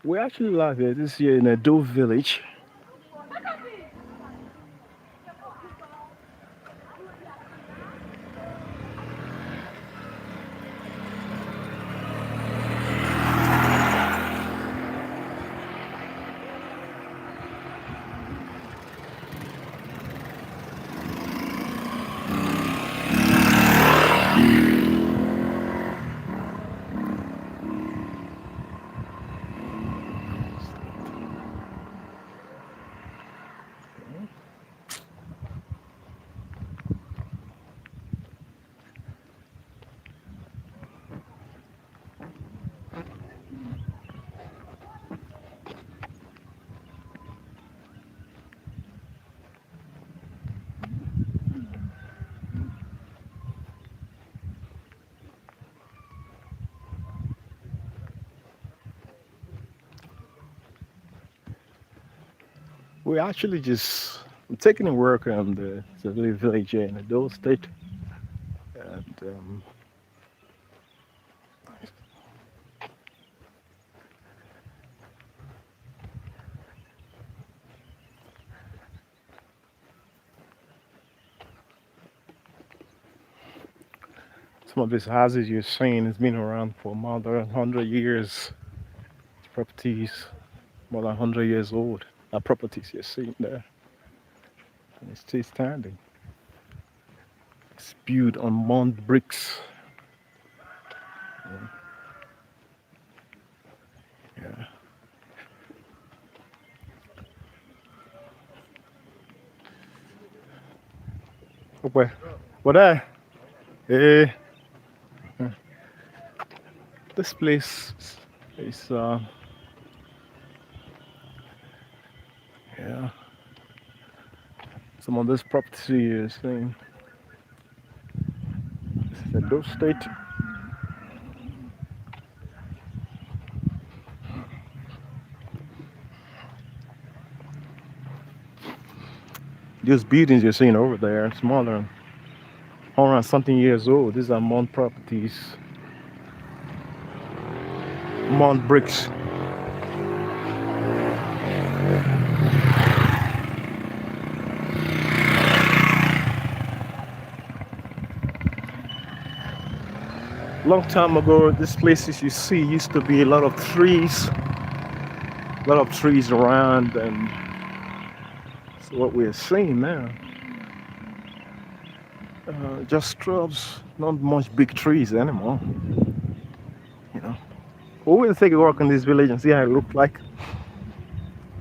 We actually live here this year in a Edo village. We actually just I'm taking a work on the little village here in the Edo state, and some of these houses you're seeing has been around for more than 100 years. Properties more than 100 years old. Our properties you're seeing there, and it's still standing. It's built on mud bricks. Yeah. Where? What there? Hey, this place is yeah. Some of this property is saying the Edo state. These buildings you're seeing over there are smaller, around something years old. These are mud properties, mud bricks. Long time ago, these places you see used to be a lot of trees around, and so what we're seeing now, just shrubs, not much big trees anymore. You know, we will take a walk in this village and see how it looked like.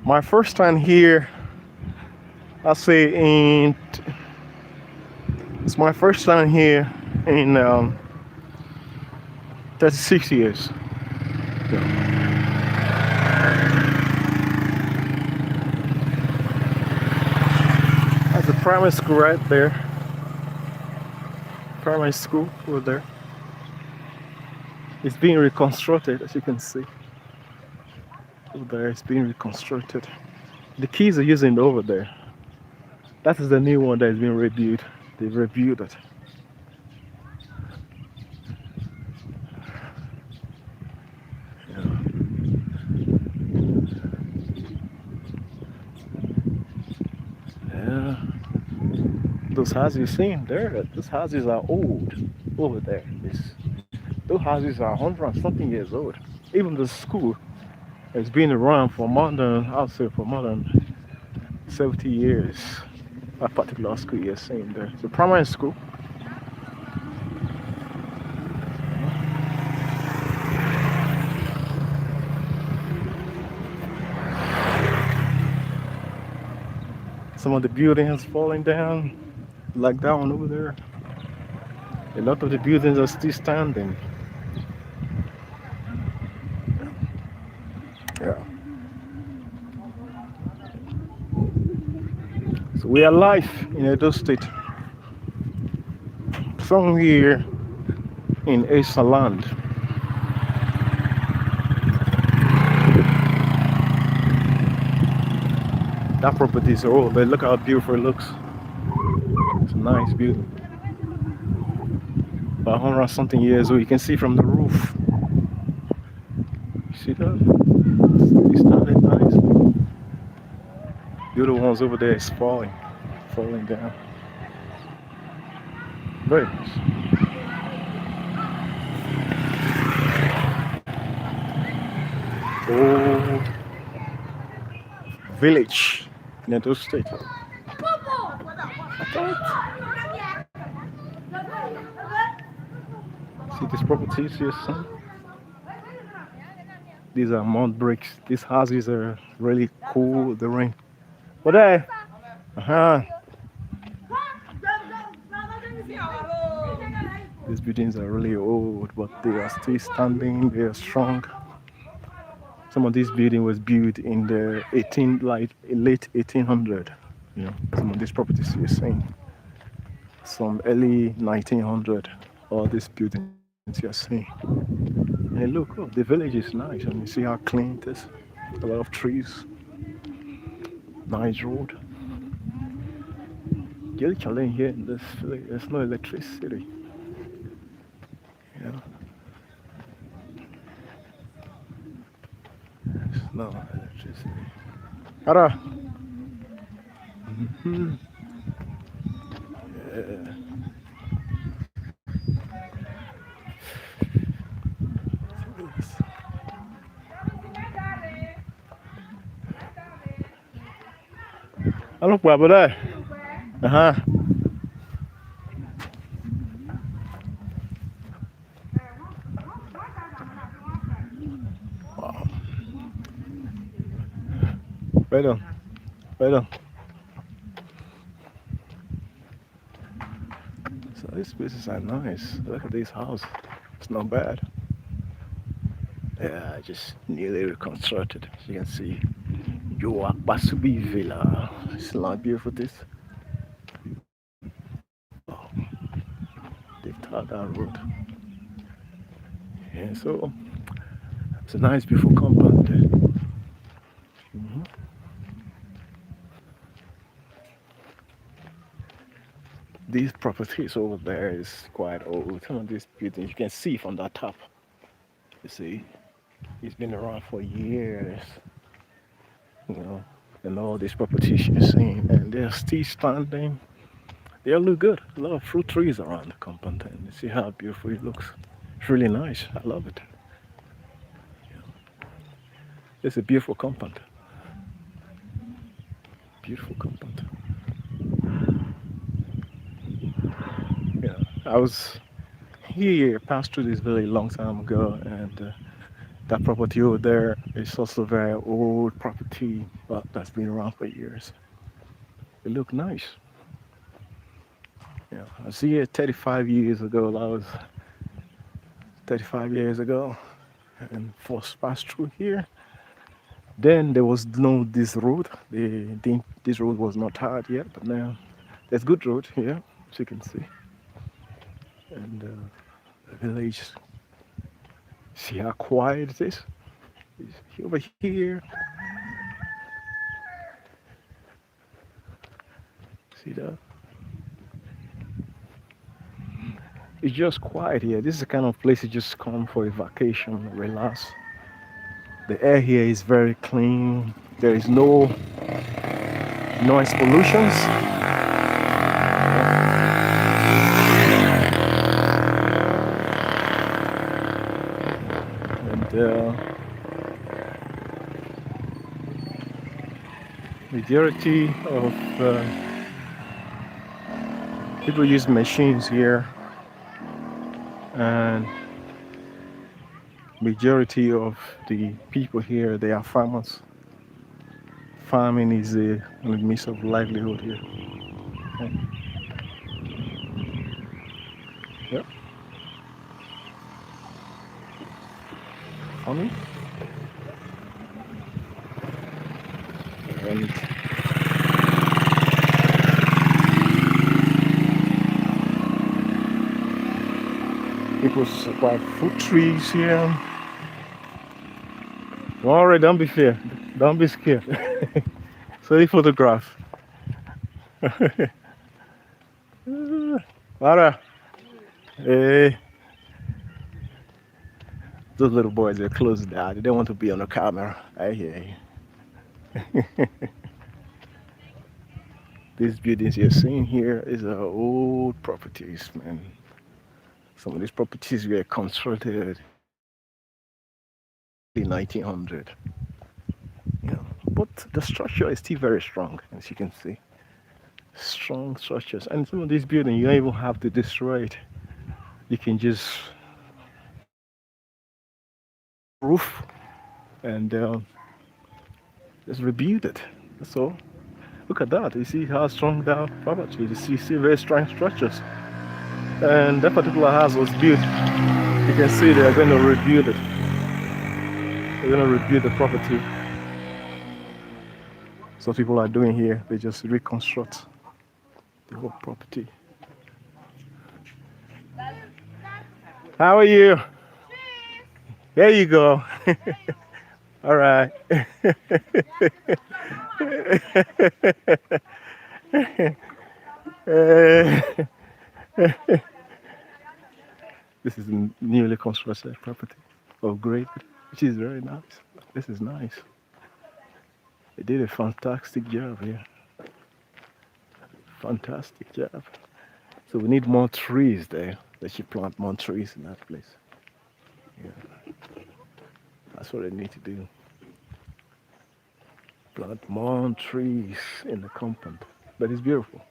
My first time here, I say it's my first time here in 36 years. Yeah. That's a primary school right there. Primary school over there. It's being reconstructed, as you can see. Over there, it's being reconstructed. The keys are using over there. That is the new one that is being rebuilt. They've rebuilt it. Yeah. Those houses you're seeing there, those houses are old over there. Those houses are 100 and something years old. Even the school has been around for more than, I'll say, for more than 70 years. That particular school you're seeing there. It's a primary school. Some of the buildings falling down, like that one over there. A lot of the buildings are still standing. Yeah. So we are live in Edo State, somewhere in Esanland. That property is old, but look how beautiful it looks. It's a nice building. About 100 something years old. You can see from the roof. See that? It's started nicely. The other ones over there is falling down. Very nice. Old village in Edo State. See this property, see your son? These are mud bricks. These houses are really cool. The rain. What there? Uh-huh. These buildings are really old, but they are still standing. They are strong. Some of this building was built in the late 1800. Some of these properties you're seeing, some early 1900. All these buildings you're seeing. And look, oh, the village is nice. I mean, see how clean it is. A lot of trees. Nice road. The only challenge here in this village, there's no electricity. Yeah. There's no electricity. Ara. Mm-hmm. Yeah. Ano po ba dai? Aha. Wow. Right on. Right on. So these places are nice. Look at this house. It's not bad. Yeah, just newly reconstructed. As you can see, Yoa Basubi Villa. It's not beautiful. This. Oh, they tarred that road. Yeah, so it's a nice, beautiful compound. Mm-hmm. These properties over there is quite old. Some of these buildings you can see from the top. You see, it's been around for years. You know, and all these properties you're seeing, and they're still standing. They all look good. A lot of fruit trees around the compound, and you see how beautiful it looks. It's really nice. I love it. It's a beautiful compound. Beautiful compound. Yeah, I was here, passed through this village a long time ago, and that property over there is also a very old property, but that's been around for years. It looked nice. Yeah, I was here 35 years ago. That was 35 years ago, and first passed through here. Then there was no this road. This road was not hard yet, but now there's good road here, as you can see. And the village, see how quiet it is. It's over here. See that? It's just quiet here. This is the kind of place you just come for a vacation, relax. The air here is very clean. There is no noise pollutions. And majority of people use machines here, and majority of the people here, they are farmers. Farming is a means of livelihood here. Okay. Yep. Farming. And People supply fruit trees here. Don't worry, don't be fear. Don't be scared. So they photograph. Mara, hey, those little boys are close down. They don't want to be on the camera. I hear you. These buildings you're seeing here is old properties, man. Some of these properties were constructed in 1900. You know, but the structure is still very strong, as you can see. Strong structures, and some of these buildings you don't even have to destroy it. You can just roof and just rebuild it. That's all. Look at that. You see how strong that property is. You see very strong structures. And that particular house was built. You can see they are going to rebuild it. They're going to rebuild the property. So people are doing here. They just reconstruct the whole property. How are you? There you go. All right. Uh, this is a newly constructed property, upgraded, which is very nice. This is nice. They did a fantastic job here. Fantastic job. So we need more trees there. They should plant more trees in that place. Yeah, that's what they need to do. Plant more trees in the compound. But it's beautiful.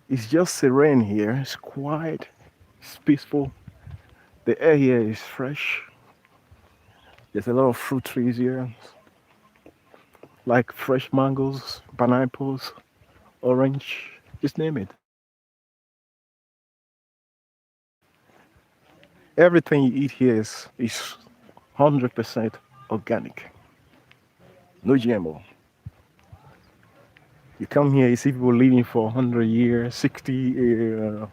It's just serene here. It's quiet. It's peaceful. The air here is fresh. There's a lot of fruit trees here, like fresh mangoes, pineapples, orange, just name it. Everything you eat here is 100% organic, no GMO. You come here, you see people living for 100 years, 60,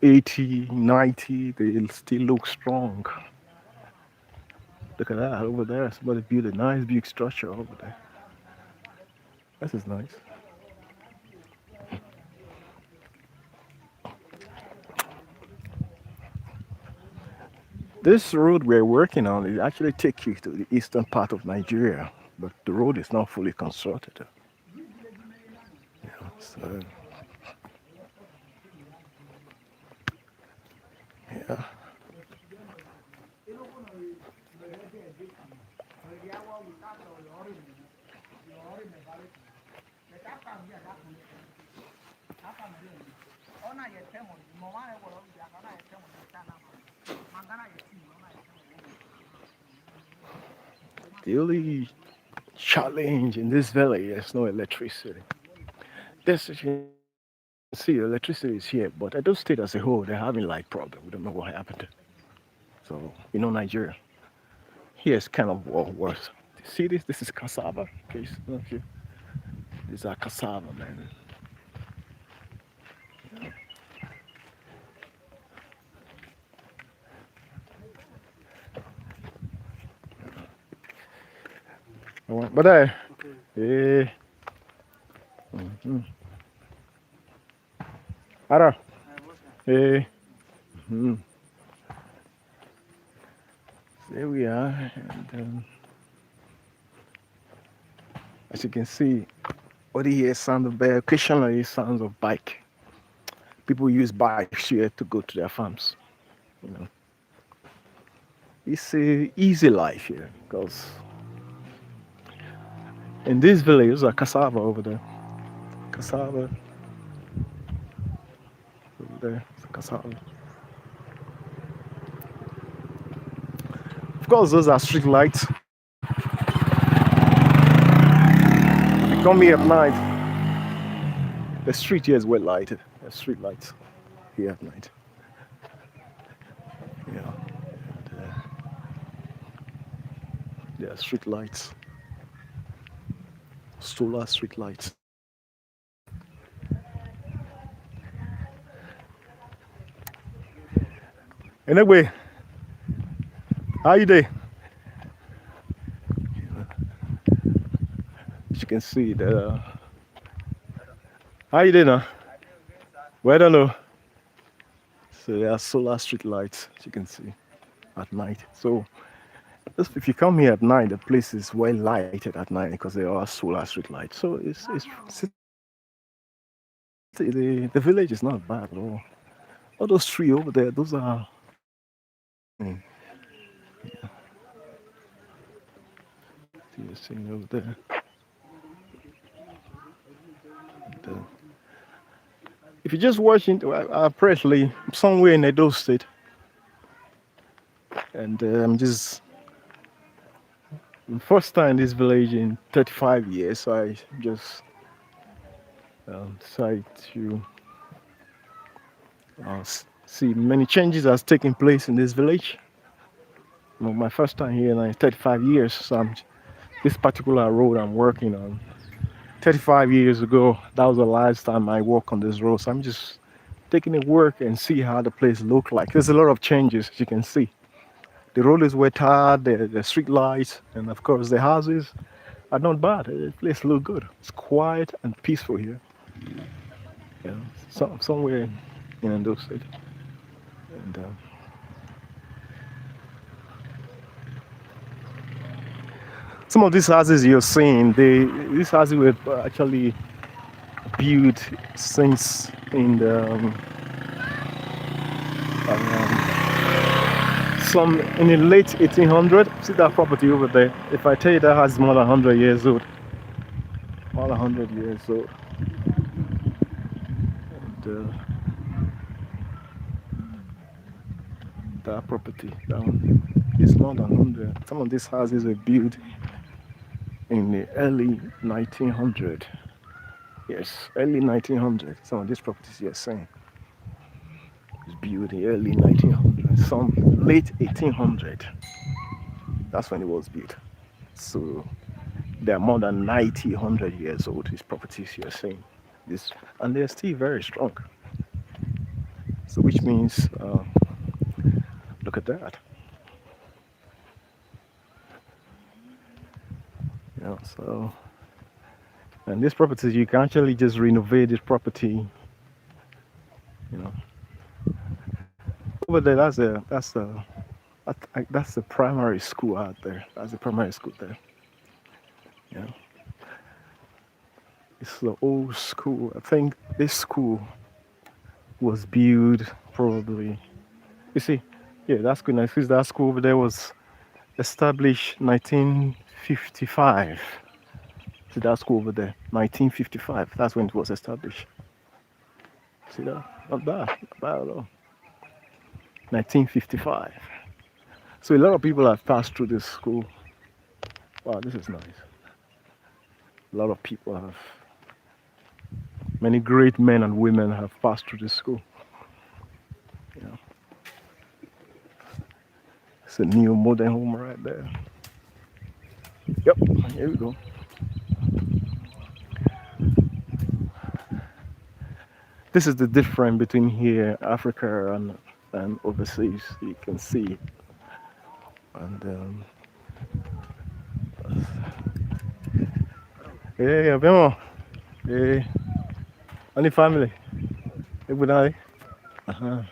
80, 90, they still look strong. Look at that over there. Somebody built a nice big structure over there. This is nice. This road we're working on it actually takes you to the eastern part of Nigeria, but the road is not fully constructed. So yeah, the only challenge in this valley is no electricity. This you can see electricity is here, but Edo State as a whole they're having light problem. We don't know what happened. So Nigeria here is kind of worse. See this? This is cassava. Okay, these are cassava, man. But eh, mhm. Ara, eh, mhm. There we are, and as you can see, what you hear sound of occasionally sounds of bike. People use bikes here to go to their farms. You know, it's a easy life here because in this village, there's a cassava over there. Cassava over there. It's a cassava. Of course, those are street lights. If you come here at night, the street here is well lighted. There's street lights here at night. Yeah, and, there are street lights, solar street lights. Anyway, how you doing? As you can see that. How you doing now? Well, I don't know. So there are solar street lights, as you can see, at night. So if you come here at night, the place is well lighted at night because there are solar street lights. So the village is not bad at all. All those trees over there, those are. Mm, you're seeing over there. The, if you're just watching, apparently somewhere in Edo State, and I'm just first time in this village in 35 years. So I just decided to see many changes that's taking place in this village. My first time here in 35 years. So this particular road I'm working on. 35 years ago, that was the last time I walked on this road. So I'm just taking a work and see how the place look like. There's a lot of changes, as you can see. The road is wetter, the street lights, and of course the houses are not bad. The place look good. It's quiet and peaceful here. You know, somewhere in those states. And some of these houses you're seeing, these houses were actually built since in the some in the late 1800s. See that property over there? If I tell you that has more than 100 years old, more than 100 years old. And that property, that one, is more than 100. Some of these houses were built in the early 1900. Yes, early 1900. Some of these properties you're saying was built in the early 1900. Some late 1800. That's when it was built. So they are more than 90, 100 years old. These properties you're saying, this, and they're still very strong. So which means, look at that. You know, so and these properties you can actually just renovate this property. You know, over there that's the primary school out there. That's the primary school there. Yeah, it's the old school. I think this school was built probably. You see, yeah, that's good. I see that school over there was established 1955. See that school over there, 1955. That's when it was established. See that? Not bad, not bad at all. 1955. So a lot of people have passed through this school. Wow, this is nice. A lot of people have, many great men and women have passed through this school. You know, it's a new modern home right there. Yep, here we go. This is the difference between here, Africa, and overseas. You can see, and yeah, vemo, yeah, any family, everybody. Uh-huh.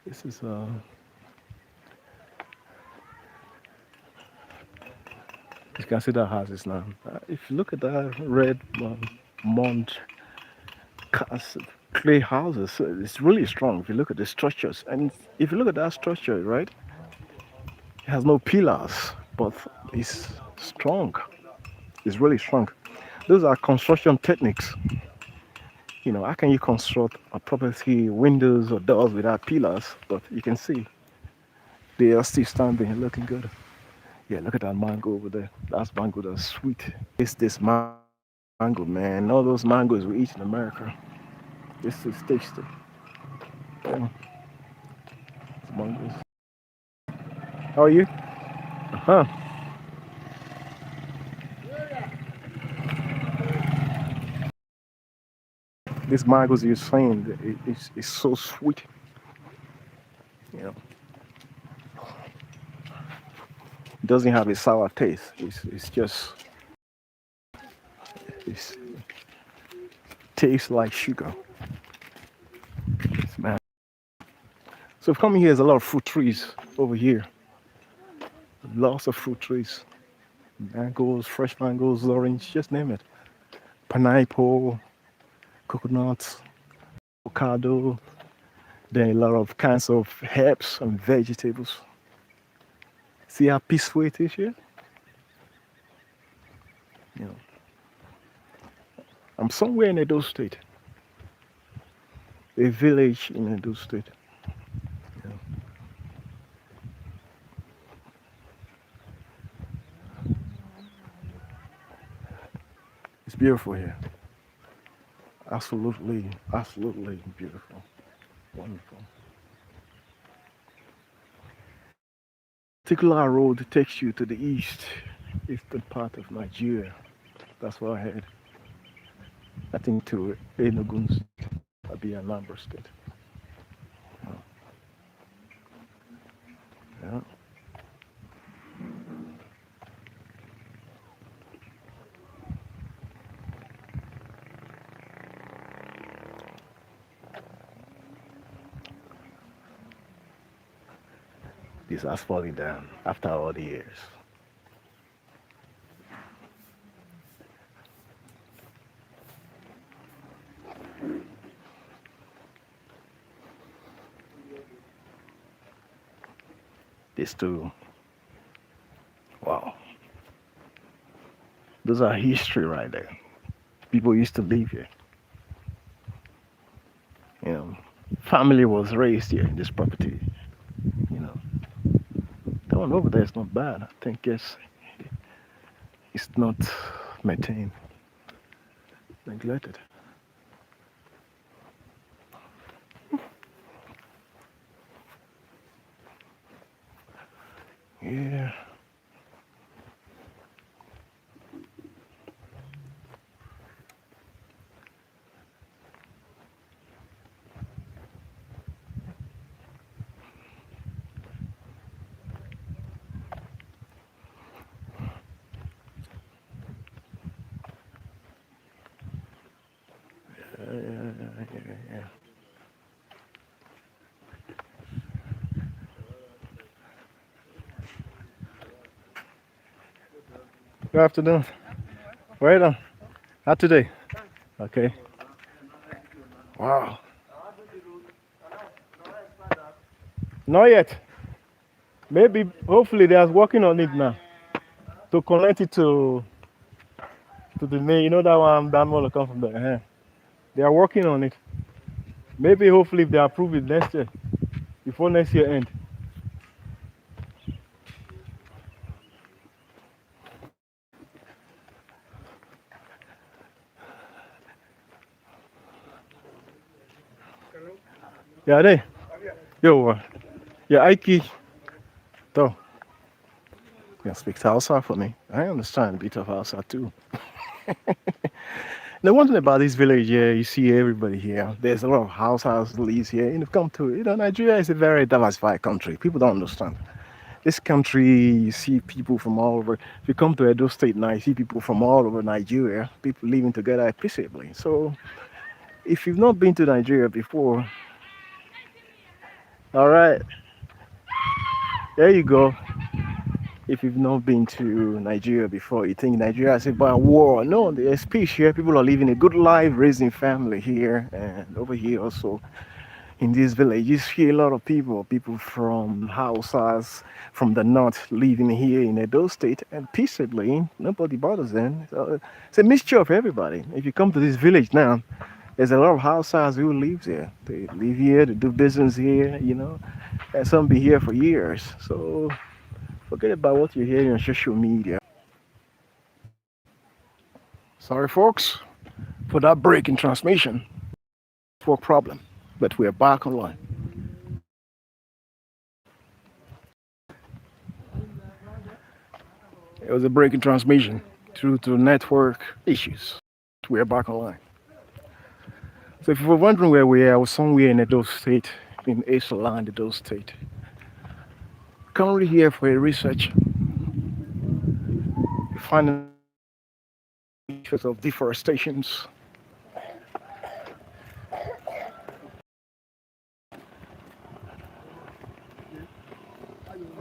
This is you can see the houses now. If you look at that red mount cast clay houses, it's really strong. If you look at the structures, and if you look at that structure, right, it has no pillars, but it's strong. It's really strong. Those are construction techniques. You know, how can you construct a property, windows or doors without pillars? But you can see they are still standing, looking good. Yeah, look at that mango over there. That's mango that's sweet. It's this mango, man. All those mangoes we eat in America. This is tasty. Yeah, mangoes. How are you? Huh? These mangoes you're saying, it's so sweet. You know, it doesn't have a sour taste. It's just it tastes like sugar. It's man. So coming here, there's a lot of fruit trees over here. Lots of fruit trees. Mangoes, fresh mangoes, orange, just name it. Pineapple, coconuts, avocado. Then a lot of kinds of herbs and vegetables. See how peaceful it is here? You know, I'm somewhere in Edo State, a village in Edo State. You know, it's beautiful here. Absolutely, absolutely beautiful. Wonderful. Particular road takes you to the eastern part of Nigeria. That's what I heard. I think to Enugu State, Abia Anambra State. Yeah. This has fallen down after all the years. This too. Wow. Those are history right there. People used to live here. You know, family was raised here in this property. You know, that one over there is not bad. I think it's not maintained, neglected. Yeah. Yeah. Good afternoon. Right on. How today? Okay. Wow. Not yet. Maybe, hopefully, they are working on it now to connect it to the main. You know that one, that one will come from there. They are working on it. Maybe, hopefully, if they approve it next year, before next year end. Yeah, they. Yo, yeah, Aiki. Though, you can speak Hausa for me. I understand a bit of Hausa too. The one thing about this village here, you see everybody here. There's a lot of house lives here. And you've come to, Nigeria is a very diversified country. People don't understand. This country, you see people from all over. If you come to Edo State now, you see people from all over Nigeria, people living together peaceably. So, if you've not been to Nigeria before, all right, there you go. If you've not been to Nigeria before, you think Nigeria is about war. No, there's peace here. People are living a good life, raising family here, and over here also in this village, you see a lot of people from houses from the north living here in Edo State and peaceably. Nobody bothers them. So it's a mixture of everybody. If you come to this village now, there's a lot of houses who lives here. They live here, they do business here, and some be here for years. So forget about what you're hearing on social media. Sorry, folks, for that break in transmission. For problem, but we're back online. It was a break in transmission due to network issues. We're back online. So if you were wondering where we are, I was somewhere in Edo State, in Esanland, Edo State. Currently here for a research, finding effects of deforestations.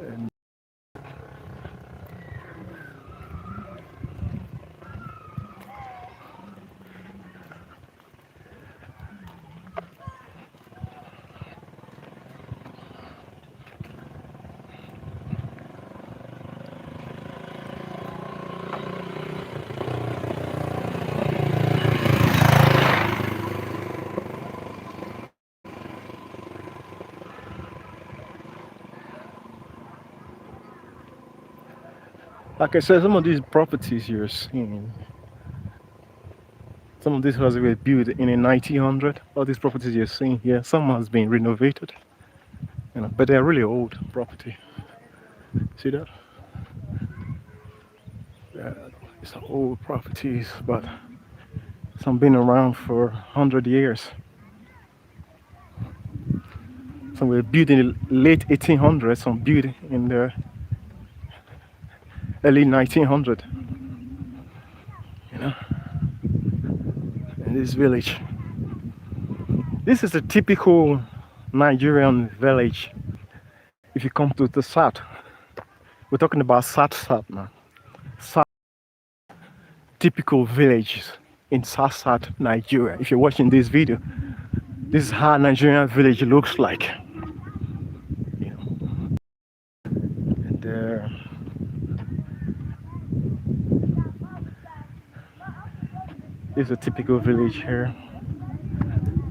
And like I said, some of these properties you're seeing, some of these houses were built in the 1900. All these properties you're seeing here, some has been renovated, but they're really old property. See that? Yeah, it's old properties, but some been around for 100 years. Some were built in the late 1800s, some built in the early 1900. You know, in this village. This is a typical Nigerian village. If you come to the south, we're talking about South now. South, typical villages in South Nigeria. If you're watching this video, this is how Nigerian village looks like. You know, and this is a typical village here.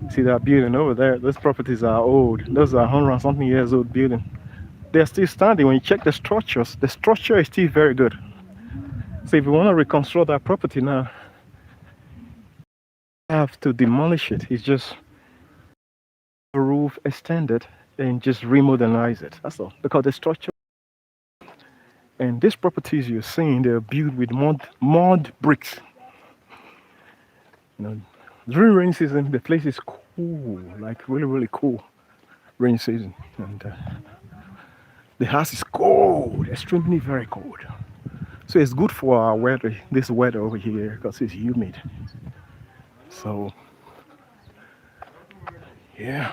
See that building over there? Those properties are old. Those are 100 something years old building. They're still standing. When you check the structures, the structure is still very good. So if you want to reconstruct that property now, you have to demolish it. It's just the roof extended and just remodernize it. That's all. Because the structure and these properties you're seeing, they're built with mud bricks. You know, during rainy season, the place is cool, like really, really cool. Rainy season, and the house is cold, extremely very cold. So it's good for our weather, this weather over here, because it's humid. So, yeah.